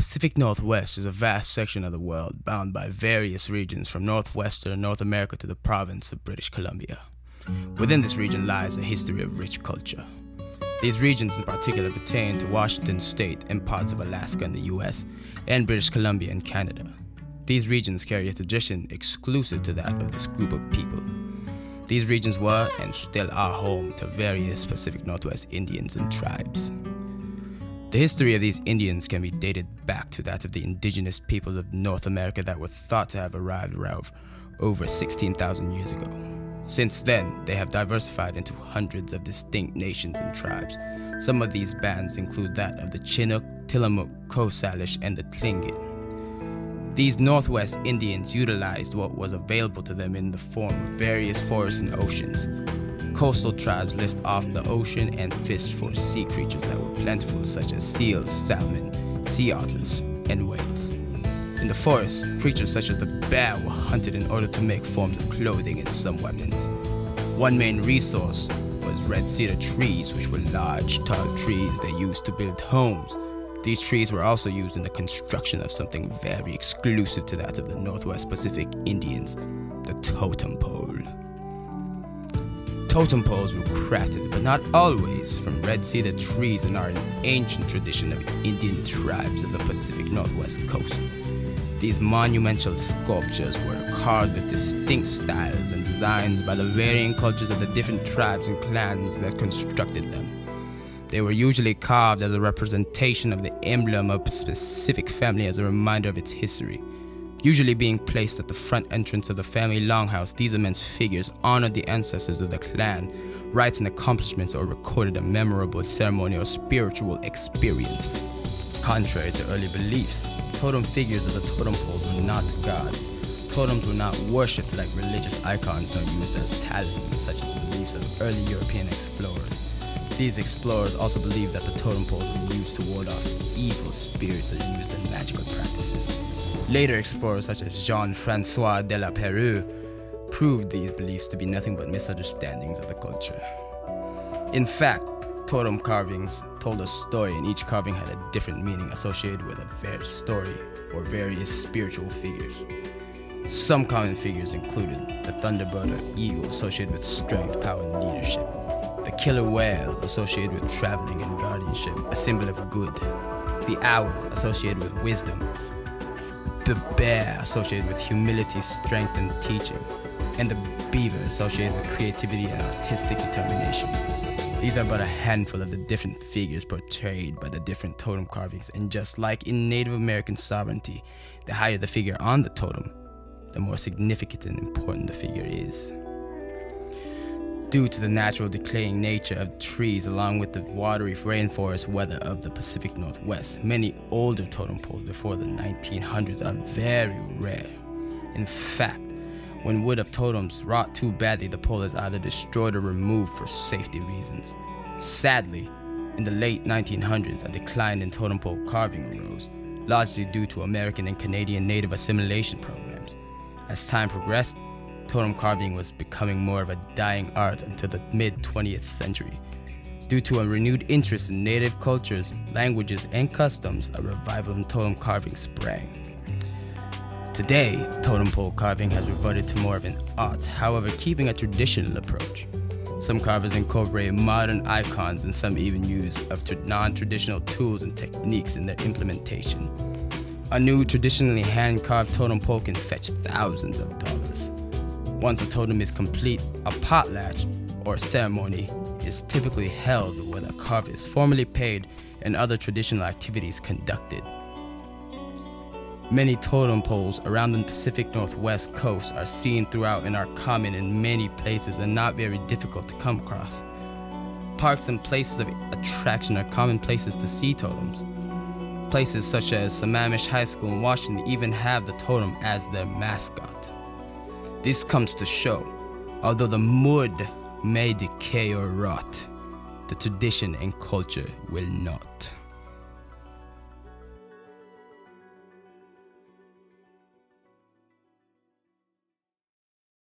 Pacific Northwest is a vast section of the world bound by various regions from northwestern North America to the province of British Columbia. Within this region lies a history of rich culture. These regions in particular pertain to Washington State and parts of Alaska in the US and British Columbia in Canada. These regions carry a tradition exclusive to that of this group of people. These regions were and still are home to various Pacific Northwest Indians and tribes. The history of these Indians can be dated back to that of the indigenous peoples of North America that were thought to have arrived around over 16,000 years ago. Since then, they have diversified into hundreds of distinct nations and tribes. Some of these bands include that of the Chinook, Tillamook, Coast Salish, and the Tlingit. These Northwest Indians utilized what was available to them in the form of various forests and oceans. Coastal tribes lived off the ocean and fished for sea creatures that were plentiful, such as seals, salmon, sea otters, and whales. In the forest, creatures such as the bear were hunted in order to make forms of clothing and some weapons. One main resource was red cedar trees, which were large, tall trees they used to build homes. These trees were also used in the construction of something very exclusive to that of the Northwest Pacific Indians, the Totem Pole. Totem poles were crafted, but not always, from red cedar trees and are an ancient tradition of Indian tribes of the Pacific Northwest coast. These monumental sculptures were carved with distinct styles and designs by the varying cultures of the different tribes and clans that constructed them. They were usually carved as a representation of the emblem of a specific family as a reminder of its history. Usually being placed at the front entrance of the family longhouse, these immense figures honored the ancestors of the clan, rights and accomplishments, or recorded a memorable ceremony or spiritual experience. Contrary to early beliefs, totem figures of the totem poles were not gods. Totems were not worshipped like religious icons nor used as talismans, such as the beliefs of early European explorers. These explorers also believed that the totem poles were used to ward off evil spirits that are used in magical practices. Later explorers such as Jean-François de la Perouse proved these beliefs to be nothing but misunderstandings of the culture. In fact, totem carvings told a story, and each carving had a different meaning associated with a various story or various spiritual figures. Some common figures included the thunderbird or eagle associated with strength, power, and leadership. The killer whale associated with traveling and guardianship, a symbol of good. The owl associated with wisdom. The bear associated with humility, strength, and teaching. And the beaver associated with creativity and artistic determination. These are but a handful of the different figures portrayed by the different totem carvings, and just like in Native American sovereignty, the higher the figure on the totem, the more significant and important the figure is. Due to the natural decaying nature of trees along with the watery rainforest weather of the Pacific Northwest, many older totem poles before the 1900s are very rare. In fact, when wood of totems rot too badly, the pole is either destroyed or removed for safety reasons. Sadly, in the late 1900s, a decline in totem pole carving arose, largely due to American and Canadian native assimilation programs. As time progressed, totem carving was becoming more of a dying art until the mid-20th century. Due to a renewed interest in native cultures, languages, and customs, a revival in totem carving sprang. Today, totem pole carving has reverted to more of an art, however keeping a traditional approach. Some carvers incorporate modern icons, and some even use of non-traditional tools and techniques in their implementation. A new traditionally hand-carved totem pole can fetch thousands of dollars. Once a totem is complete, a potlatch, or ceremony, is typically held where the carver is formally paid and other traditional activities conducted. Many totem poles around the Pacific Northwest coast are seen throughout and are common in many places and not very difficult to come across. Parks and places of attraction are common places to see totems. Places such as Sammamish High School in Washington even have the totem as their mascot. This comes to show, although the mud may decay or rot, the tradition and culture will not.